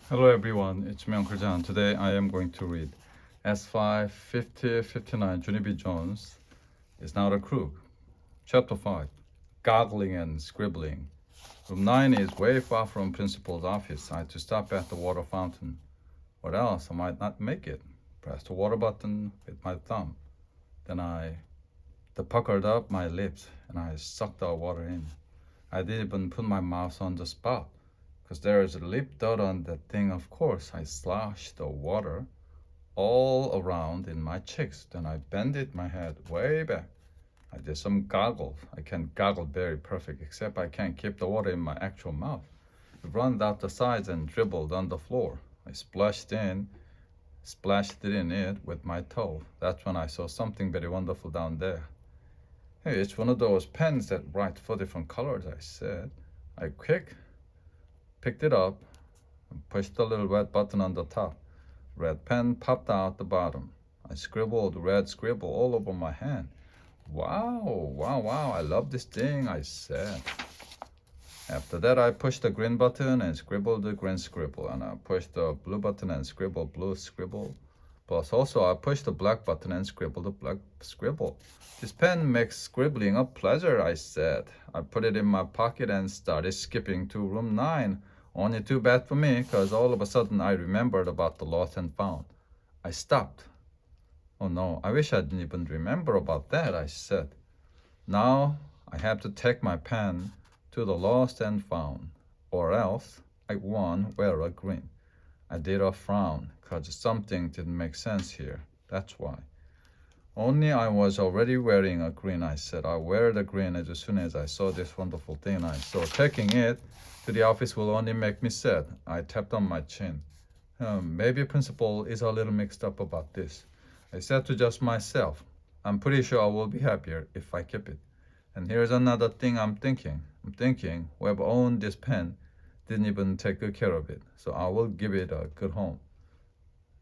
Hello everyone, it's me Uncle John. Today I am going to read S5 50 59 Junie B. Jones is Not a Crook. Chapter 5 Goggling and Scribbling. Room 9 is way far from principal's office. I had to stop at the water fountain. What else? I might not make it. Press the water button with my thumb. Then I puckered up my lips and I sucked the water in. I didn't even put my mouth on the spout, 'cause there is a lip dirt on that thing. Of course, I sloshed the water all around in my cheeks. Then I bended my head way back. I did some goggles. I can goggle very perfect, except I can't keep the water in my actual mouth. It runs out the sides and dribbled on the floor. I splashed it in it with my toe. That's when I saw something very wonderful down there. Hey, it's one of those pens that write for different colors, I said. I picked it up and pushed the little red button on the top. Red pen popped out the bottom. I scribbled red scribble all over my hand. Wow, I love this thing, I said. After that, I pushed the green button and scribbled the green scribble, and I pushed the blue button and scribbled blue scribble. Plus, also, I pushed the black button and scribbled the black scribble. This pen makes scribbling a pleasure, I said. I put it in my pocket and started skipping to room 9. Only too bad for me, 'cause all of a sudden I remembered about the lost and found. I stopped. Oh no, I wish I didn't even remember about that, I said. Now I have to take my pen to the lost and found, or else I won't wear a green. I did a frown, 'cause something didn't make sense here. That's why. Only I was already wearing a green, I said. I'll wear the green as soon as I saw this wonderful thing I saw. Taking it to the office will only make me sad. I tapped on my chin. Maybe principal is a little mixed up about this. I said to just myself, I'm pretty sure I will be happier if I keep it. And here's another thing I'm thinking. Whoever owned this pen didn't even take good care of it, so I will give it a good home.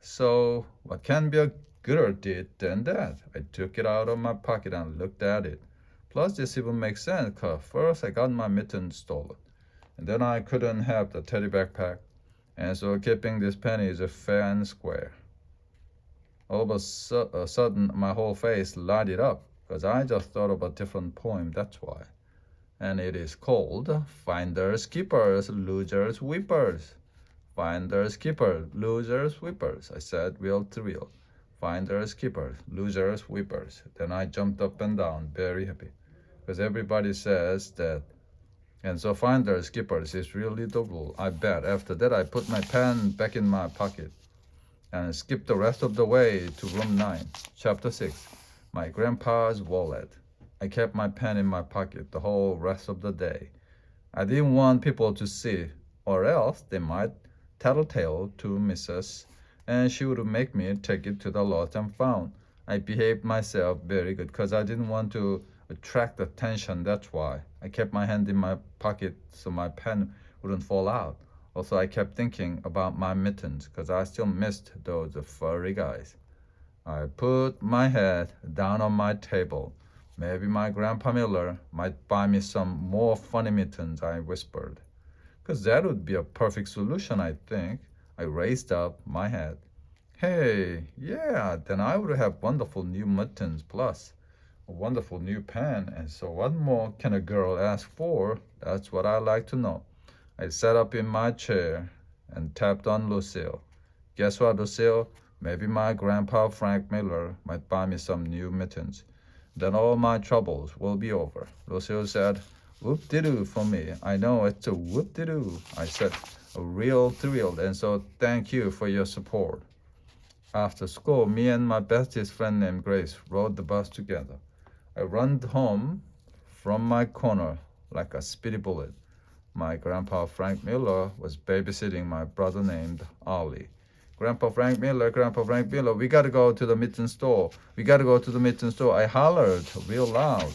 So what can be a gooder deed than that? I took it out of my pocket and looked at it. Plus, this even makes sense, 'cause first I got my mittens stolen, and then I couldn't have the teddy backpack, and so keeping this pen is fair and square. All of a sudden, my whole face lighted up, 'cause I just thought of a different poem, that's why. And it is called Finders Keepers, Losers Weepers. Finders Keepers, Losers Weepers, I said, real thrilled. Finders Keepers, Losers Weepers. Then I jumped up and down, very happy, because everybody says that. And so Finders Keepers is really the rule, I bet. After that, I put my pen back in my pocket and skipped the rest of the way to room 9, chapter 6, my grandpa's wallet. I kept my pen in my pocket the whole rest of the day. I didn't want people to see, or else they might tattletale to Mrs., and she would make me take it to the lost and found. I behaved myself very good, 'cause I didn't want to attract attention, that's why. I kept my hand in my pocket so my pen wouldn't fall out. Also, I kept thinking about my mittens, 'cause I still missed those furry guys. I put my head down on my table. Maybe my Grandpa Miller might buy me some more funny mittens, I whispered. 'Cause that would be a perfect solution, I think. I raised up my head. Hey, yeah, then I would have wonderful new mittens plus a wonderful new pen. And so what more can a girl ask for? That's what I like to know. I sat up in my chair and tapped on Lucille. Guess what, Lucille? Maybe my Grandpa Frank Miller might buy me some new mittens. Then all my troubles will be over. Lucille said, whoop-de-doo for me. I know it's a whoop-de-doo, I said, a real thrilled, and so thank you for your support. After school, me and my bestest friend named Grace rode the bus together. I ran home from my corner like a speedy bullet. My Grandpa Frank Miller was babysitting my brother named Ollie. Grandpa Frank Miller, we gotta go to the mitten store. We gotta go to the mitten store. I hollered real loud.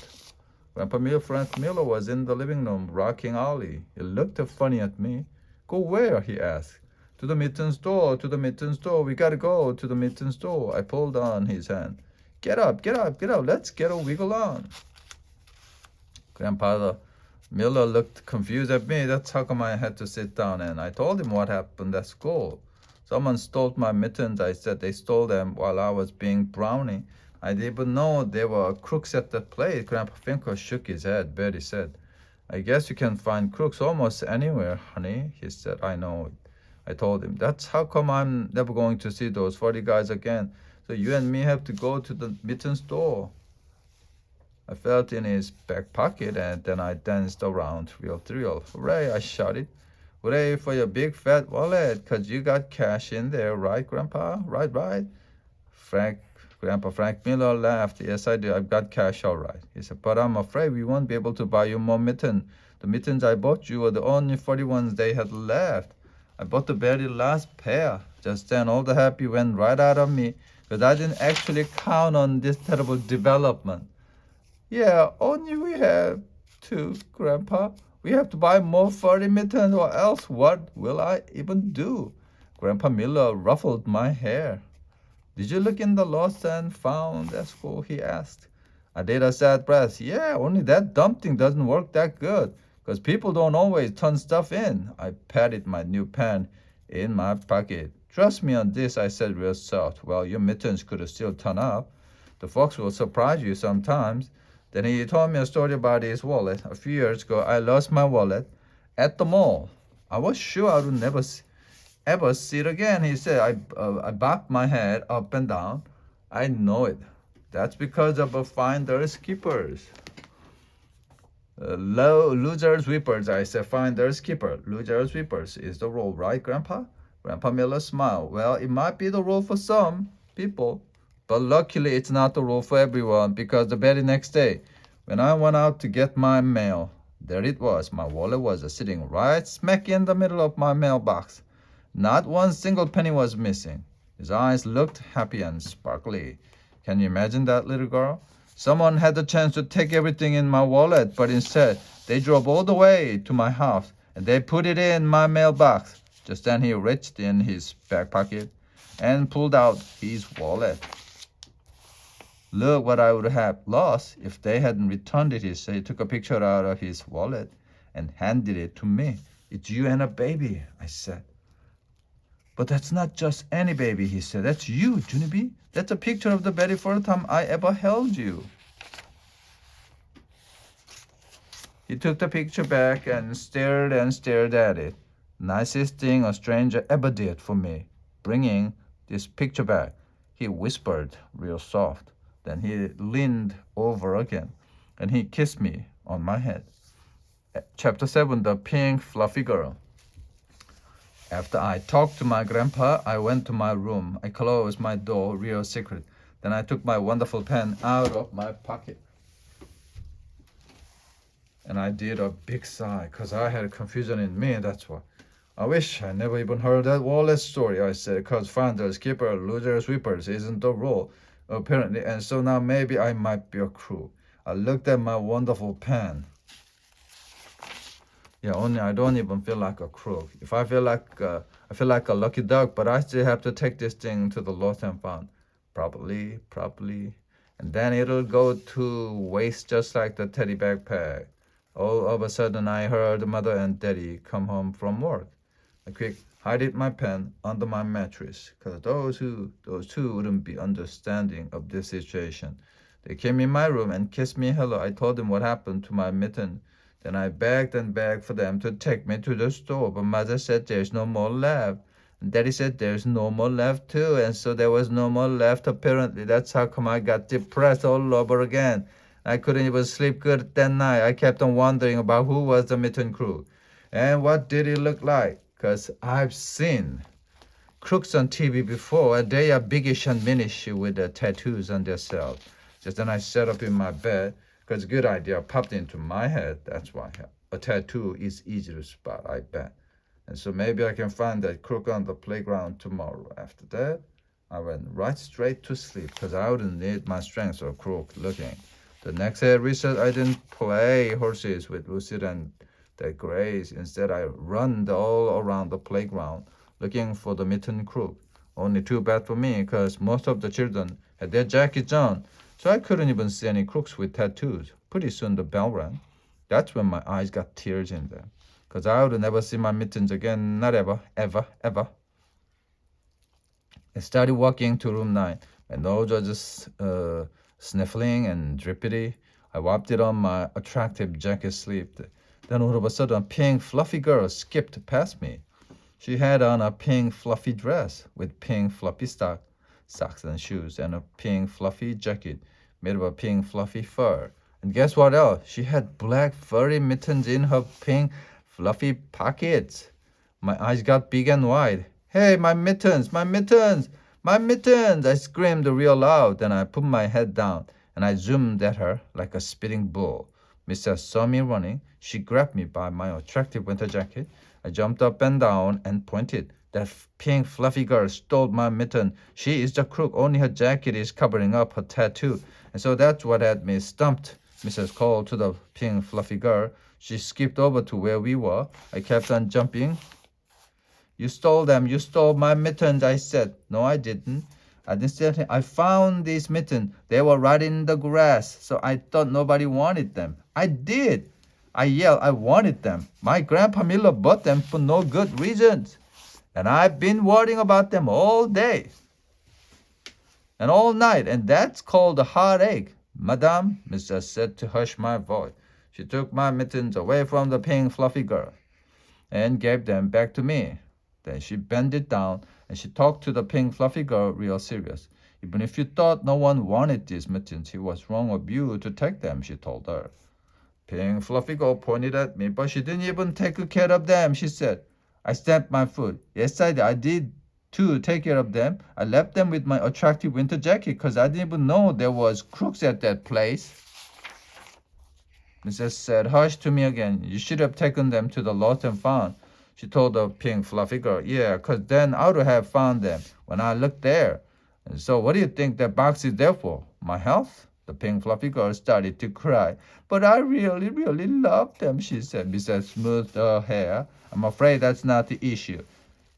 Frank Miller was in the living room rocking Ollie. He looked funny at me. Go where? He asked. To the mitten store, We gotta go to the mitten store. I pulled on his hand. Get up. Let's get a wiggle on. Grandpa Miller looked confused at me. That's how come I had to sit down, and I told him what happened at school. Someone stole my mittens. I said they stole them while I was being brownie. I didn't even know there were crooks at that place. Grandpa Finkel shook his head. Betty said, I guess you can find crooks almost anywhere, honey. He said, I know. I told him, that's how come I'm never going to see those 40 guys again. So you and me have to go to the mitten store. I felt in his back pocket and then I danced around, real thrill. Hooray, I shouted. Hooray for your big fat wallet, 'cause you got cash in there, right, Grandpa? Right, right. Grandpa Frank Miller laughed. Yes, I do. I've got cash, all right. He said, but I'm afraid we won't be able to buy you more mittens. The mittens I bought you were the only 40 ones they had left. I bought the very last pair. Just then, all the happy went right out of me, because I didn't actually count on this terrible development. Yeah, only we have to, Grandpa. We have to buy more furry mittens, or else what will I even do? Grandpa Miller ruffled my hair. Did you look in the lost and found at school? He asked. I did a sad breath. Yeah, only that dumb thing doesn't work that good, 'cause people don't always turn stuff in. I patted my new pen in my pocket. Trust me on this, I said real soft. Well, your mittens could still turn up. The fox will surprise you sometimes. Then he told me a story about his wallet. A few years ago, I lost my wallet at the mall. I was sure I would never ever see it again. He said, I bobbed my head up and down. I know it. That's because of a finder's keepers. Losers weepers, I said. Finder's keeper. Losers weepers is the rule, right, Grandpa? Grandpa Miller smiled. Well, it might be the rule for some people, but luckily it's not the rule for everyone, because the very next day, when I went out to get my mail, there it was. My wallet was sitting right smack in the middle of my mailbox. Not one single penny was missing. His eyes looked happy and sparkly. Can you imagine that, little girl? Someone had the chance to take everything in my wallet, but instead they drove all the way to my house and they put it in my mailbox. Just then he reached in his back pocket and pulled out his wallet. Look what I would have lost if they hadn't returned it, he said. He took a picture out of his wallet and handed it to me. It's you and a baby, I said. But that's not just any baby, he said. That's you, Junie. That's a picture of the very first time I ever held you. He took the picture back and stared at it. Nicest thing a stranger ever did for me, bringing this picture back. He whispered real soft. Then he leaned over again and he kissed me on my head. Chapter 7, The Pink Fluffy Girl. After I talked to my grandpa, I went to my room. I closed my door real secret. Then I took my wonderful pen out of my pocket. And I did a big sigh, 'cause I had confusion in me, that's why. I wish I never even heard that wallet story, I said, 'cause finders, keeper, losers, sweepers isn't the rule, apparently, and so now maybe I might be a crook. I looked at my wonderful pen. Yeah, only I don't even feel like a crook. If I feel like a lucky duck, but I still have to take this thing to the lost and found. Probably, and then it'll go to waste just like the teddy backpack. All of a sudden, I heard Mother and Daddy come home from work. I quick hid my pen under my mattress, 'cause those two wouldn't be understanding of this situation. They came in my room and kissed me hello. I told them what happened to my mitten. Then I begged and begged for them to take me to the store, but Mother said there's no more left. And Daddy said there's no more left too, and so there was no more left apparently. That's how come I got depressed all over again. I couldn't even sleep good that night. I kept on wondering about who was the mitten crook. And what did he look like? 'Cause I've seen crooks on TV before, and they are biggish and minish with tattoos on their selves. Just then I sat up in my bed, 'cause a good idea popped into my head. That's why a tattoo is easy to spot, I bet. And so maybe I can find that crook on the playground tomorrow. After that, I went right straight to sleep, 'cause I wouldn't need my strength or crook looking. The next day at recess, I didn't play horses with Lucid and the Grays. Instead, I run all around the playground looking for the mitten crook. Only too bad for me, 'cause most of the children had their jackets on, so I couldn't even see any crooks with tattoos. Pretty soon the bell rang. That's when my eyes got tears in them. Because I would never see my mittens again. Not ever, ever, ever. I started walking to room 9. My nose was just sniffling and drippity. I wiped it on my attractive jacket sleeve. Then all of a sudden, a pink fluffy girl skipped past me. She had on a pink fluffy dress with pink fluffy socks and shoes, and a pink fluffy jacket made of a pink fluffy fur. And guess what else? She had black furry mittens in her pink fluffy pockets. My eyes got big and wide. Hey, my mittens, my mittens, my mittens! I screamed real loud. Then I put my head down and I zoomed at her like a spitting bull. Mrs. saw me running. She grabbed me by my attractive winter jacket. I jumped up and down and pointed. That pink fluffy girl stole my mitten. She is the crook. Only her jacket is covering up her tattoo. And so that's what had me stumped. Mrs. called to the pink fluffy girl. She skipped over to where we were. I kept on jumping. You stole them. You stole my mittens, I said. No, I didn't. I found these mittens. They were right in the grass, so I thought nobody wanted them. I did. I yelled, I wanted them. My Grandpa Miller bought them for no good reasons. And I've been worrying about them all day and all night, and that's called a heartache. Madame, Mrs. said to hush my voice. She took my mittens away from the pink fluffy girl and gave them back to me. Then she bent it down and she talked to the pink fluffy girl real serious. Even if you thought no one wanted these mittens, it was wrong of you to take them, she told her. Pink fluffy girl pointed at me, but she didn't even take good care of them, she said. I stamped my foot. Yes, I did too take care of them. I left them with my attractive winter jacket because I didn't even know there was crooks at that place. Mrs. said, hush to me again. You should have taken them to the lost and found. She told the pink fluffy girl, yeah, because then I would have found them when I looked there. And so what do you think that box is there for? My health? The pink fluffy girl started to cry. But I really, really love them, she said. Mrs. smoothed her hair. I'm afraid that's not the issue.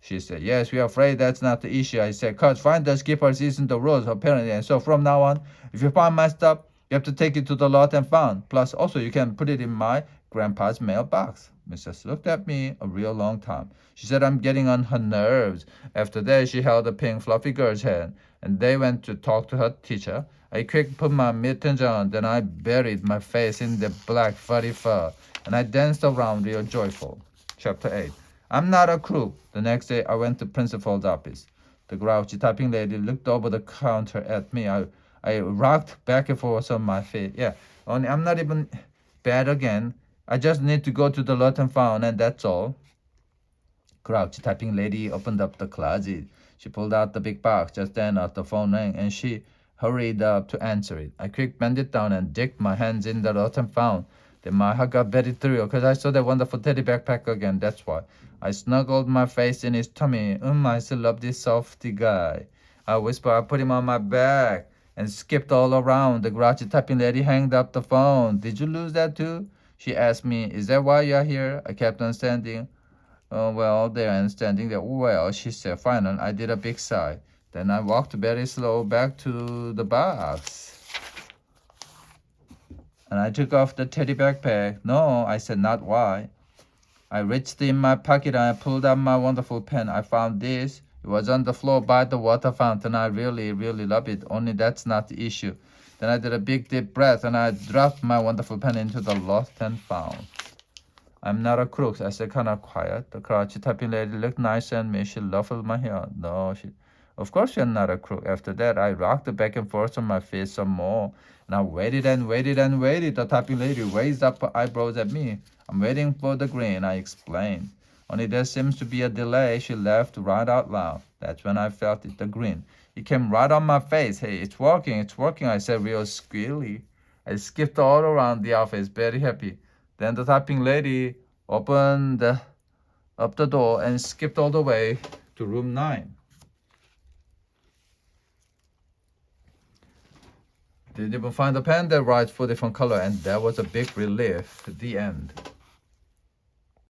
She said, yes, we're afraid that's not the issue. I said, cause finders keepers isn't the rules, apparently. And so from now on, if you find my stuff, you have to take it to the lost and found. Plus, also, you can put it in my grandpa's mailbox. Mrs. looked at me a real long time. She said, I'm getting on her nerves. After that, she held the pink fluffy girl's hand, and they went to talk to her teacher. I quick put my mittens on, then I buried my face in the black furry fur, and I danced around real joyful. Chapter 8. I'm not a crook. The next day, I went to principal's office. The grouchy typing lady looked over the counter at me. I rocked back and forth on my feet. Yeah, only I'm not even bad again. I just need to go to the lot and found, and that's all. Grouchy typing lady opened up the closet. She pulled out the big box. Just then, the phone rang, and she hurried up to answer it. I quick bent it down and dipped my hands in the lot and found. Then my heart got very thrilled because I saw that wonderful teddy backpack again. That's why. I snuggled my face in his tummy. I still love this softy guy. I whispered, I put him on my back and skipped all around. The grouchy typing lady hanged up the phone. Did you lose that too? She asked me, is that why you're here? I kept on standing. Oh, well, there and standing there. Well, she said. Finally, I did a big sigh. Then I walked very slow back to the box. And I took off the teddy backpack. No, I said, not why. I reached in my pocket and I pulled out my wonderful pen. I found this. It was on the floor by the water fountain. I really, really love it. Only that's not the issue. Then I did a big deep breath and I dropped my wonderful pen into the lost and found. I'm not a crook, I said, kind of quiet. The crouchy typing lady looked nice at me. She ruffled my hair. No, of course you're not a crook. After that, I rocked back and forth on my feet some more. And I waited and waited and waited. The typing lady raised up her eyebrows at me. I'm waiting for the green, I explained. Only there seems to be a delay. She laughed right out loud. That's when I felt it, the grin. It came right on my face. Hey, it's working, I said real squealy. I skipped all around the office, very happy. Then the typing lady opened up the door and skipped all the way to room 9. Didn't even find a pen that writes 4 different colors, and that was a big relief. The end.